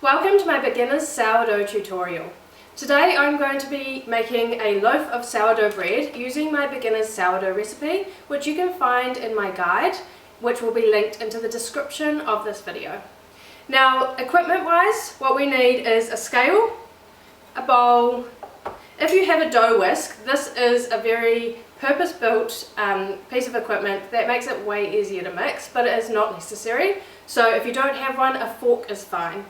Welcome to my beginner's sourdough tutorial. Today I'm going to be making a loaf of sourdough bread using my beginner's sourdough recipe, which you can find in my guide, which will be linked into the description of this video. Now, equipment wise, what we need is a scale, a bowl. If you have a dough whisk, this is a very purpose-built piece of equipment that makes it way easier to mix, but it is not necessary. So if you don't have one, a fork is fine.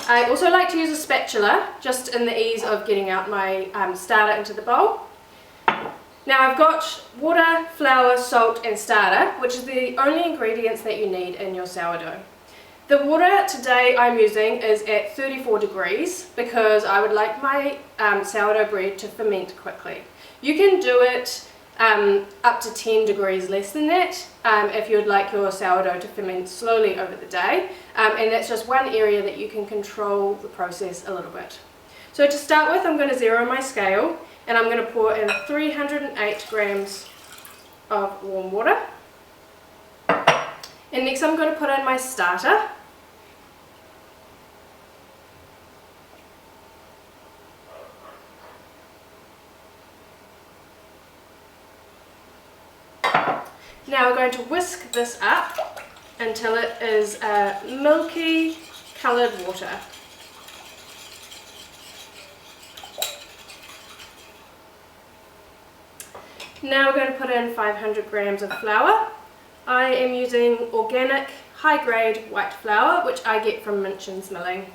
I also like to use a spatula, just in the ease of getting out my starter into the bowl. Now I've got water, flour, salt and starter, which is the only ingredients that you need in your sourdough. The water today I'm using is at 34 degrees because I would like my sourdough bread to ferment quickly. You can do it up to 10 degrees less than that if you would like your sourdough to ferment slowly over the day, and that's just one area that you can control the process a little bit. So to start with, I'm going to zero my scale and I'm going to pour in 308 grams of warm water, and next I'm going to put in my starter. Now we're going to whisk this up until it is a milky coloured water. Now we're going to put in 500 grams of flour. I am using organic high-grade white flour, which I get from Minchin's Milling.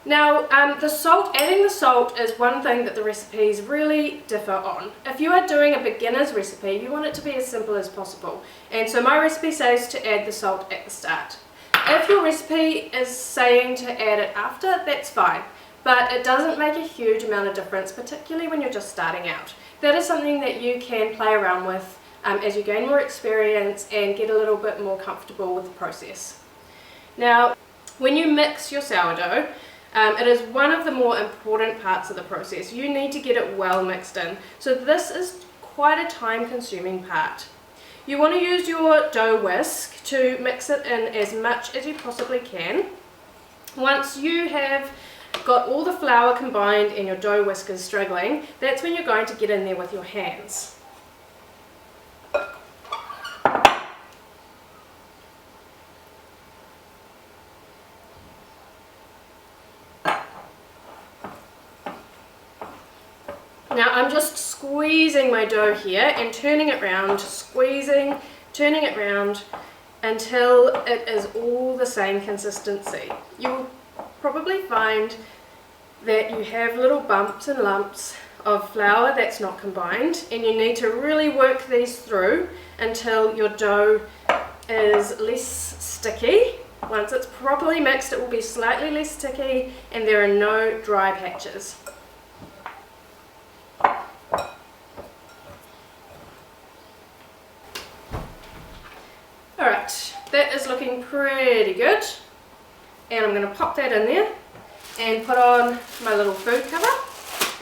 Now, adding the salt is one thing that the recipes really differ on. If you are doing a beginner's recipe, you want it to be as simple as possible. And so my recipe says to add the salt at the start. If your recipe is saying to add it after, that's fine. But it doesn't make a huge amount of difference, particularly when you're just starting out. That is something that you can play around with as you gain more experience and get a little bit more comfortable with the process. Now, when you mix your sourdough, it is one of the more important parts of the process. You need to get it well mixed in. So this is quite a time-consuming part. You want to use your dough whisk to mix it in as much as you possibly can. Once you have got all the flour combined and your dough whisk is struggling, that's when you're going to get in there with your hands. Now I'm just squeezing my dough here and turning it round, squeezing, turning it round until it is all the same consistency. You'll probably find that you have little bumps and lumps of flour that's not combined, and you need to really work these through until your dough is less sticky. Once it's properly mixed, it will be slightly less sticky and there are no dry patches. Alright, that is looking pretty good, and I'm going to pop that in there and put on my little food cover,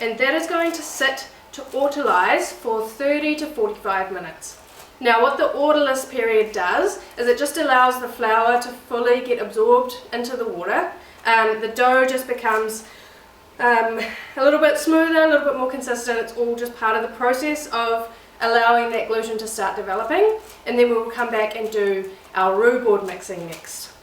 and that is going to sit to autolyse for 30 to 45 minutes. Now what the autolyse period does is it just allows the flour to fully get absorbed into the water. The dough just becomes a little bit smoother, a little bit more consistent. It's all just part of the process of allowing that gluten to start developing, and then we will come back and do our Rubaud mixing next.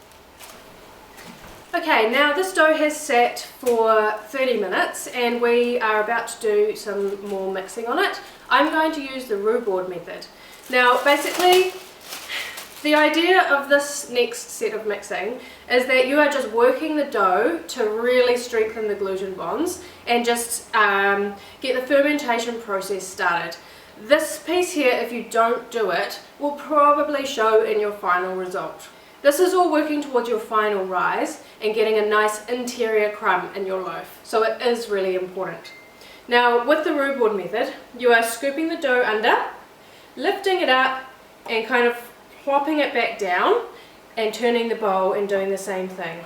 Okay, now this dough has sat for 30 minutes and we are about to do some more mixing on it. I'm going to use the Rubaud method. Now basically the idea of this next set of mixing is that you are just working the dough to really strengthen the gluten bonds and just get the fermentation process started. This piece here, if you don't do it, will probably show in your final result. This is all working towards your final rise and getting a nice interior crumb in your loaf, so it is really important. Now with the Rubaud method, you are scooping the dough under, lifting it up and kind of plopping it back down and turning the bowl and doing the same thing.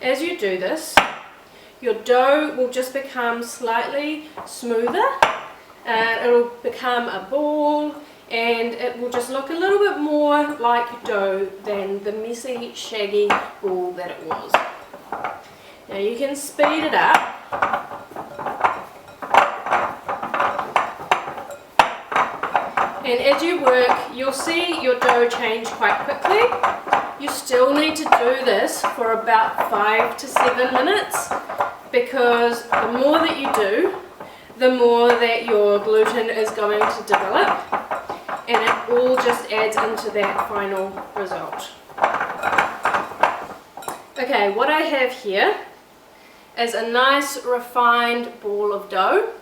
As you do this, your dough will just become slightly smoother, and it'll become a ball and it will just look a little bit more like dough than the messy, shaggy ball that it was. Now you can speed it up. And as you work, you'll see your dough change quite quickly. You still need to do this for about 5 to 7 minutes, because the more that you do, the more that your gluten is going to develop, and it all just adds into that final result. Okay, what I have here is a nice refined ball of dough,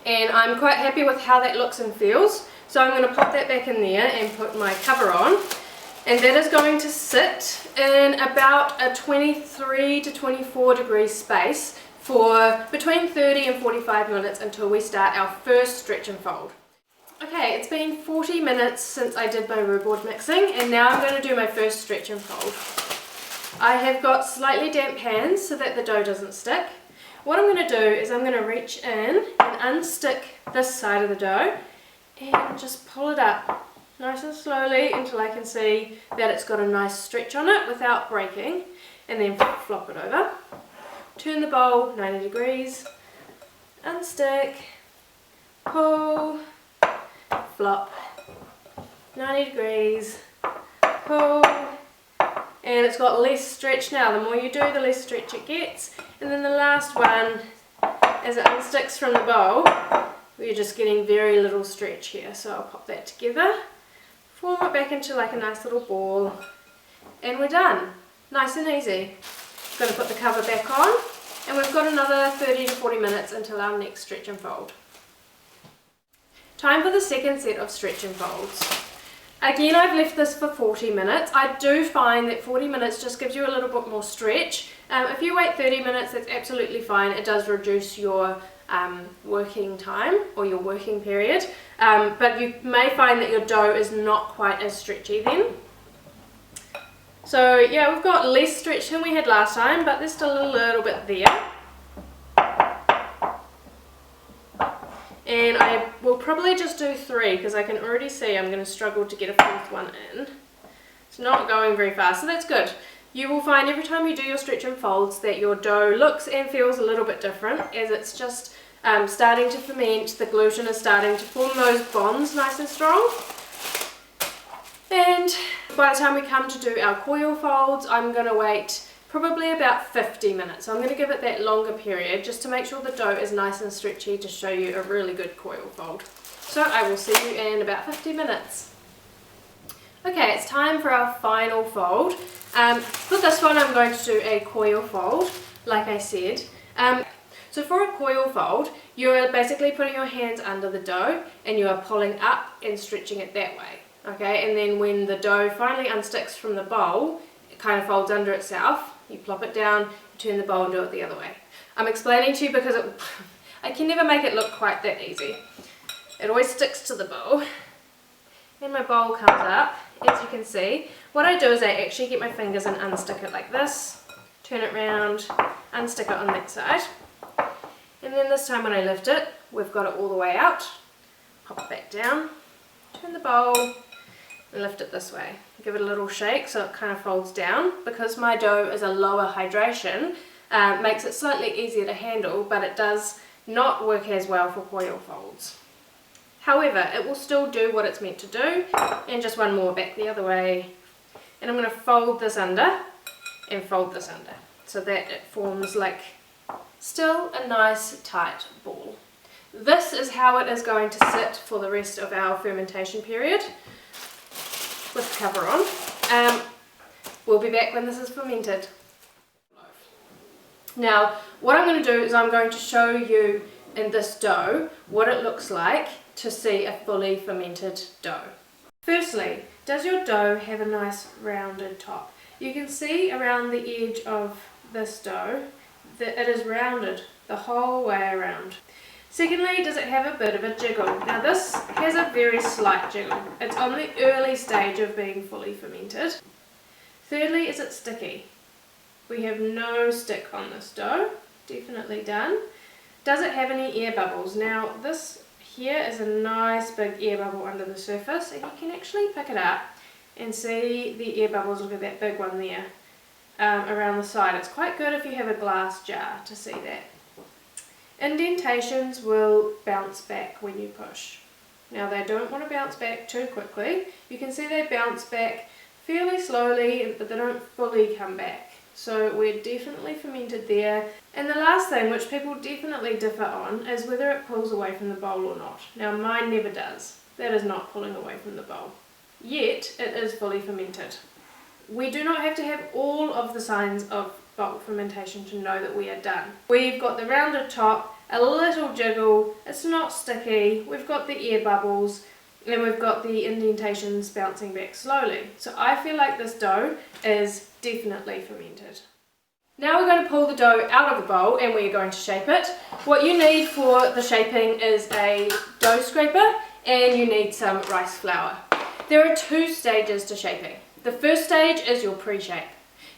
and I'm quite happy with how that looks and feels. So I'm going to pop that back in there and put my cover on, and that is going to sit in about a 23 to 24 degree space for between 30 and 45 minutes until we start our first stretch and fold. Okay, it's been 40 minutes since I did my Rubaud mixing, and now I'm going to do my first stretch and fold. I have got slightly damp hands so that the dough doesn't stick. What I'm going to do is I'm going to reach in and unstick this side of the dough and just pull it up nice and slowly until I can see that it's got a nice stretch on it without breaking, and then flop it over. Turn the bowl 90 degrees, unstick, pull, flop, 90 degrees, pull, and it's got less stretch now. The more you do, the less stretch it gets. And then the last one, as it unsticks from the bowl, we're just getting very little stretch here. So I'll pop that together, form it back into like a nice little ball, and we're done. Nice and easy. Going to put the cover back on, and we've got another 30 to 40 minutes until our next stretch and fold. Time for the second set of stretch and folds. Again, I've left this for 40 minutes. I do find that 40 minutes just gives you a little bit more stretch. If you wait 30 minutes, that's absolutely fine. It does reduce your working time or your working period, but you may find that your dough is not quite as stretchy then. So yeah, we've got less stretch than we had last time, but there's still a little bit there. And I will probably just do 3 because I can already see I'm going to struggle to get a 4th one in. It's not going very fast, so that's good. You will find every time you do your stretch and folds that your dough looks and feels a little bit different, as it's just starting to ferment. The gluten is starting to form those bonds nice and strong. And by the time we come to do our coil folds, I'm going to wait probably about 50 minutes. So I'm going to give it that longer period just to make sure the dough is nice and stretchy to show you a really good coil fold. So I will see you in about 50 minutes. Okay, it's time for our final fold. For this one I'm going to do a coil fold, like I said. So for a coil fold, you're basically putting your hands under the dough and you are pulling up and stretching it that way. Okay, and then when the dough finally unsticks from the bowl, it kind of folds under itself. You plop it down, you turn the bowl and do it the other way. I'm explaining to you because I can never make it look quite that easy. It always sticks to the bowl. And my bowl comes up, as you can see. What I do is I actually get my fingers and unstick it like this, turn it round, unstick it on that side. And then this time when I lift it, we've got it all the way out. Pop it back down, turn the bowl, and lift it this way. Give it a little shake so it kind of folds down. Because my dough is a lower hydration, makes it slightly easier to handle, but it does not work as well for coil folds. However, it will still do what it's meant to do. And just one more back the other way. And I'm going to fold this under and fold this under so that it forms like still a nice tight ball. This is how it is going to sit for the rest of our fermentation period with the cover on. We'll be back when this is fermented. Now, what I'm going to do is I'm going to show you in this dough what it looks like to see a fully fermented dough. Firstly, does your dough have a nice rounded top? You can see around the edge of this dough that it is rounded the whole way around. Secondly, does it have a bit of a jiggle? Now this has a very slight jiggle. It's on the early stage of being fully fermented. Thirdly, is it sticky? We have no stick on this dough, definitely done. Does it have any air bubbles? Now this here is a nice big air bubble under the surface, and you can actually pick it up and see the air bubbles. Look at that big one there around the side. It's quite good if you have a glass jar to see that. Indentations will bounce back when you push. Now they don't want to bounce back too quickly. You can see they bounce back fairly slowly, but they don't fully come back. So we're definitely fermented there. And the last thing, which people definitely differ on, is whether it pulls away from the bowl or not. Now mine never does. That is not pulling away from the bowl. Yet it is fully fermented. We do not have to have all of the signs of bowl fermentation to know that we are done. We've got the rounded top, a little jiggle, it's not sticky, we've got the air bubbles, and we've got the indentations bouncing back slowly. So I feel like this dough is definitely fermented. Now we're going to pull the dough out of the bowl and we're going to shape it. What you need for the shaping is a dough scraper and you need some rice flour. There are two stages to shaping. The first stage is your pre-shape.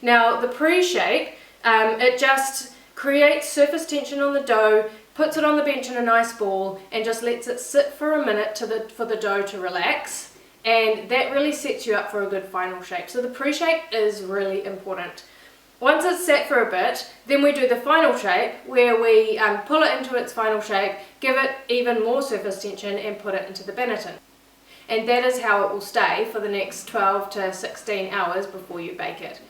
Now the pre-shape, it just creates surface tension on the dough, puts it on the bench in a nice ball and just lets it sit for a minute for the dough to relax, and that really sets you up for a good final shape. So the pre-shape is really important. Once it's set for a bit, then we do the final shape where we pull it into its final shape, give it even more surface tension and put it into the Benetton. And that is how it will stay for the next 12 to 16 hours before you bake it.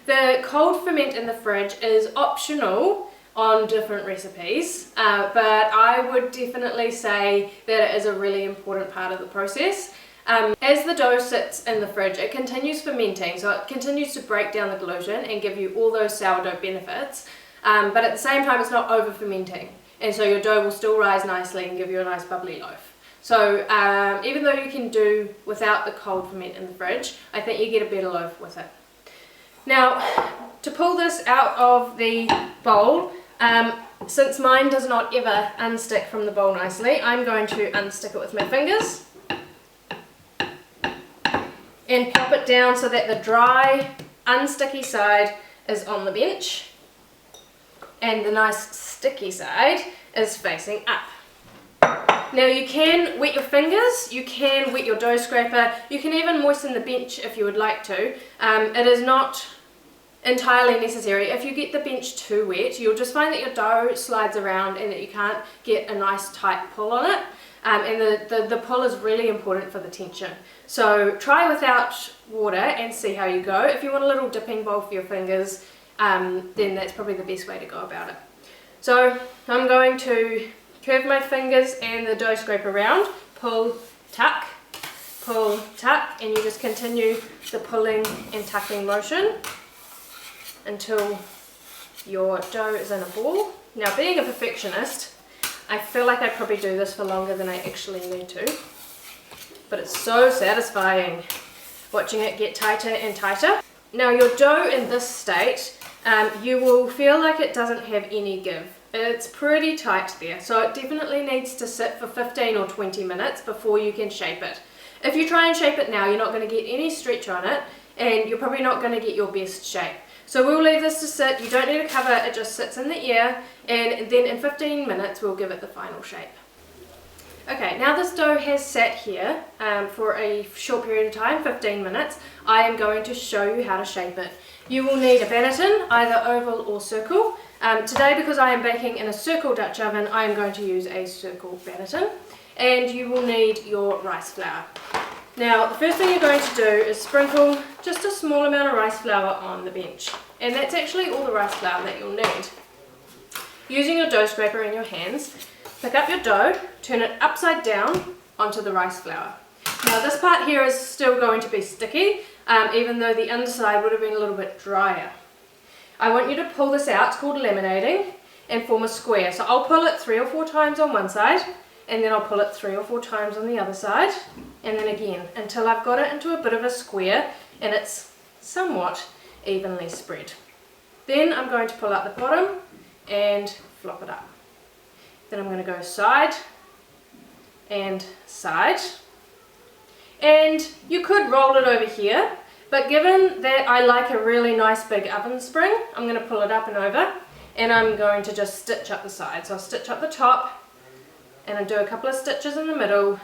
The cold ferment in the fridge is optional on different recipes, but I would definitely say that it is a really important part of the process. As the dough sits in the fridge, it continues fermenting, so it continues to break down the gluten and give you all those sourdough benefits, but at the same time it's not over fermenting, and so your dough will still rise nicely and give you a nice bubbly loaf. So even though you can do without the cold ferment in the fridge, I think you get a better loaf with it. Now, to pull this out of the bowl, since mine does not ever unstick from the bowl nicely, I'm going to unstick it with my fingers and pop it down so that the dry, unsticky side is on the bench and the nice sticky side is facing up. Now you can wet your fingers, you can wet your dough scraper, you can even moisten the bench if you would like to. It is not entirely necessary. If you get the bench too wet, you'll just find that your dough slides around and that you can't get a nice tight pull on it. And the pull is really important for the tension. So try without water and see how you go. If you want a little dipping bowl for your fingers, then that's probably the best way to go about it. So I'm going to curve my fingers and the dough scraper around, pull, tuck, and you just continue the pulling and tucking motion until your dough is in a ball. Now, being a perfectionist, I feel like I probably do this for longer than I actually need to, but it's so satisfying watching it get tighter and tighter. Now your dough in this state, you will feel like it doesn't have any give. It's pretty tight there, so it definitely needs to sit for 15 or 20 minutes before you can shape it. If you try and shape it now, you're not going to get any stretch on it, and you're probably not going to get your best shape. So we'll leave this to sit. You don't need to cover it, it just sits in the air, and then in 15 minutes we'll give it the final shape. Okay, now this dough has sat here for a short period of time, 15 minutes. I am going to show you how to shape it. You will need a Benetton, either oval or circle. Today, because I am baking in a circle Dutch oven, I am going to use a circle Benetton. And you will need your rice flour. Now, the first thing you're going to do is sprinkle just a small amount of rice flour on the bench. And that's actually all the rice flour that you'll need. Using your dough scraper in your hands, pick up your dough, turn it upside down onto the rice flour. Now this part here is still going to be sticky, even though the underside would have been a little bit drier. I want you to pull this out, it's called laminating, and form a square. So I'll pull it 3 or 4 times on one side, and then I'll pull it 3 or 4 times on the other side, and then again, until I've got it into a bit of a square, and it's somewhat evenly spread. Then I'm going to pull out the bottom and flop it up. Then I'm going to go side and side. And you could roll it over here, but given that I like a really nice big oven spring, I'm going to pull it up and over, and I'm going to just stitch up the sides. So I'll stitch up the top, and I do a couple of stitches in the middle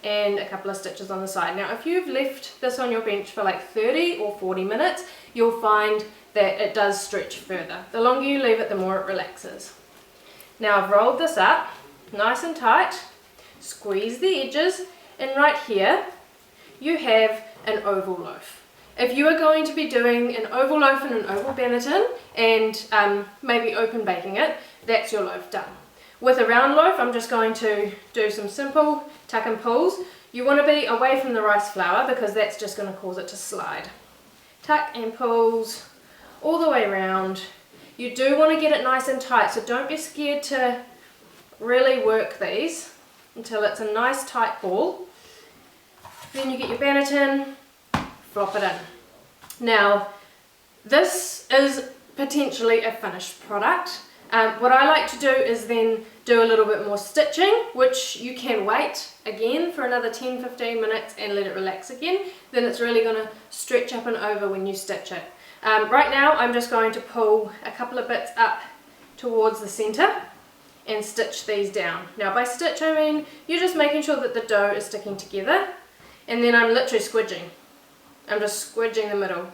and a couple of stitches on the side. Now if you've left this on your bench for like 30 or 40 minutes, you'll find that it does stretch further. The longer you leave it, the more it relaxes. Now I've rolled this up nice and tight, squeeze the edges, and right here you have an oval loaf. If you are going to be doing an oval loaf in an oval Benetton and maybe open baking it, that's your loaf done. With a round loaf, I'm just going to do some simple tuck and pulls. You want to be away from the rice flour because that's just going to cause it to slide. Tuck and pulls all the way around. You do want to get it nice and tight, so don't be scared to really work these until it's a nice tight ball. Then you get your Benetton, flop it in. Now, this is potentially a finished product. What I like to do is then do a little bit more stitching, which you can wait again for another 10-15 minutes and let it relax again. Then it's really going to stretch up and over when you stitch it. Right now I'm just going to pull a couple of bits up towards the center and stitch these down. Now by stitch I mean you're just making sure that the dough is sticking together, and then I'm literally squidging. I'm just squidging the middle.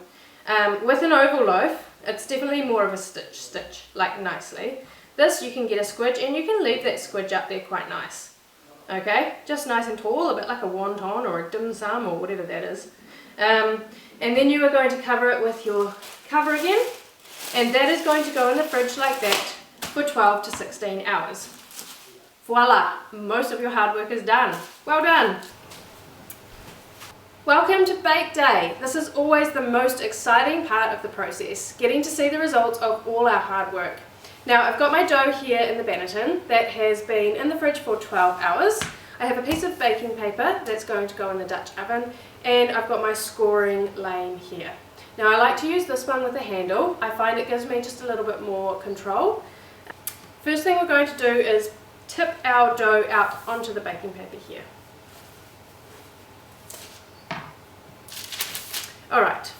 With an oval loaf, it's definitely more of a stitch, like nicely. This you can get a squidge, and you can leave that squidge up there quite nice. Okay, just nice and tall, a bit like a wonton or a dim sum or whatever that is. And then you are going to cover it with your cover again, and that is going to go in the fridge like that for 12 to 16 hours. Voila, most of your hard work is done. Well done. Welcome to Bake Day. This is always the most exciting part of the process, getting to see the results of all our hard work. Now I've got my dough here in the Benetton that has been in the fridge for 12 hours. I have a piece of baking paper that's going to go in the Dutch oven, and I've got my scoring lane here. Now I like to use this one with a handle. I find it gives me just a little bit more control. First thing we're going to do is tip our dough out onto the baking paper here. Alright,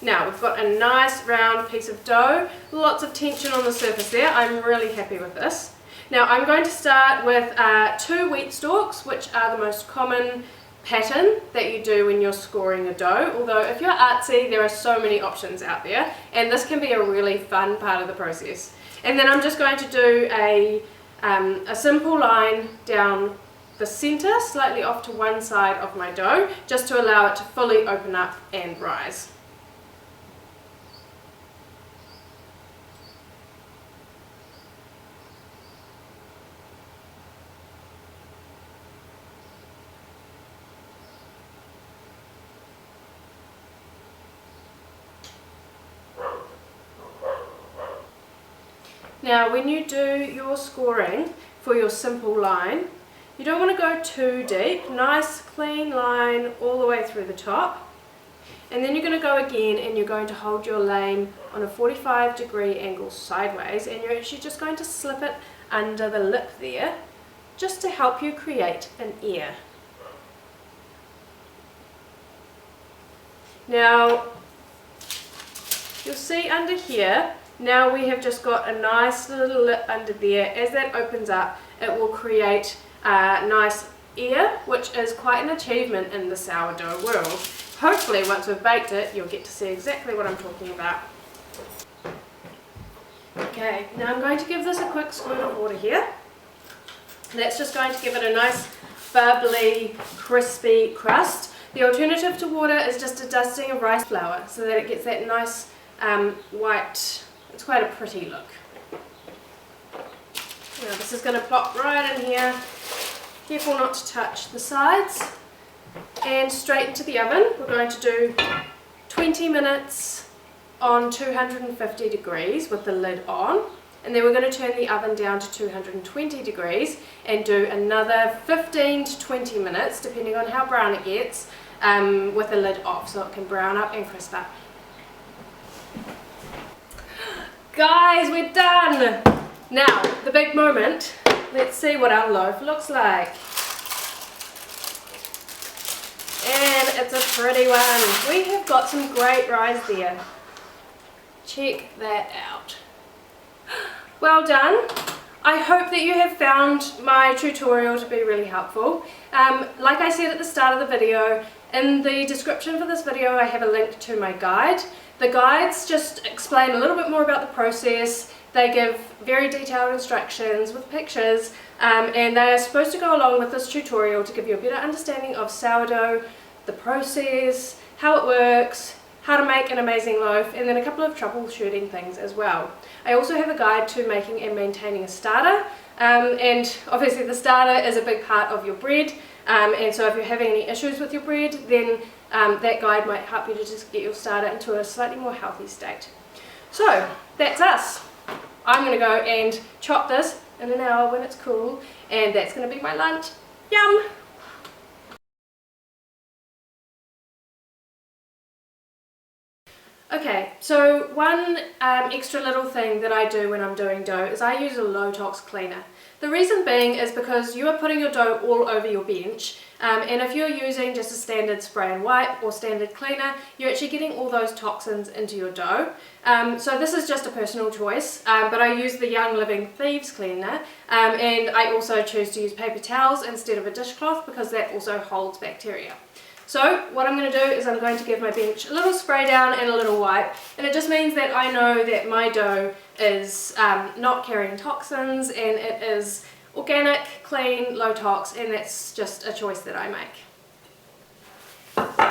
now we've got a nice round piece of dough, lots of tension on the surface there. I'm really happy with this. Now I'm going to start with 2 wheat stalks, which are the most common pattern that you do when you're scoring a dough, although if you're artsy there are so many options out there, and this can be a really fun part of the process. And then I'm just going to do a simple line down the center, slightly off to one side of my dough, just to allow it to fully open up and rise. Now when you do your scoring for your simple line, you don't want to go too deep. Nice clean line all the way through the top, and then you're going to go again and you're going to hold your lane on a 45-degree angle sideways, and you're actually just going to slip it under the lip there just to help you create an ear. Now you'll see under here, now we have just got a nice little lip under there. As that opens up, it will create a nice ear, which is quite an achievement in the sourdough world. Hopefully once we've baked it, you'll get to see exactly what I'm talking about. Okay, now I'm going to give this a quick squirt of water here. That's just going to give it a nice bubbly, crispy crust. The alternative to water is just a dusting of rice flour so that it gets that nice white, it's quite a pretty look. Now this is going to plop right in here. Careful not to touch the sides, and straight into the oven. We're going to do 20 minutes on 250 degrees with the lid on, and then we're going to turn the oven down to 220 degrees and do another 15 to 20 minutes depending on how brown it gets with the lid off, so it can brown up and crisp up. Guys, we're done! Now, the big moment. Let's see what our loaf looks like. And it's a pretty one. We have got some great rise there. Check that out. Well done. I hope that you have found my tutorial to be really helpful. Like I said at the start of the video, in the description for this video I have a link to my guide. The guides just explain a little bit more about the process. They give very detailed instructions with pictures, and they are supposed to go along with this tutorial to give you a better understanding of sourdough, the process, how it works, how to make an amazing loaf, and then a couple of troubleshooting things as well. I also have a guide to making and maintaining a starter, and obviously the starter is a big part of your bread, and so if you're having any issues with your bread, then that guide might help you to just get your starter into a slightly more healthy state. So that's us. I'm going to go and chop this in an hour when it's cool, and that's going to be my lunch. Yum! Okay, so one extra little thing that I do when I'm doing dough is I use a low tox cleaner. The reason being is because you are putting your dough all over your bench, and if you're using just a standard spray and wipe or standard cleaner, you're actually getting all those toxins into your dough. So this is just a personal choice, but I use the Young Living Thieves cleaner, and I also choose to use paper towels instead of a dishcloth because that also holds bacteria. So what I'm going to do is I'm going to give my bench a little spray down and a little wipe, and it just means that I know that my dough is not carrying toxins and it is organic, clean, low tox, and that's just a choice that I make.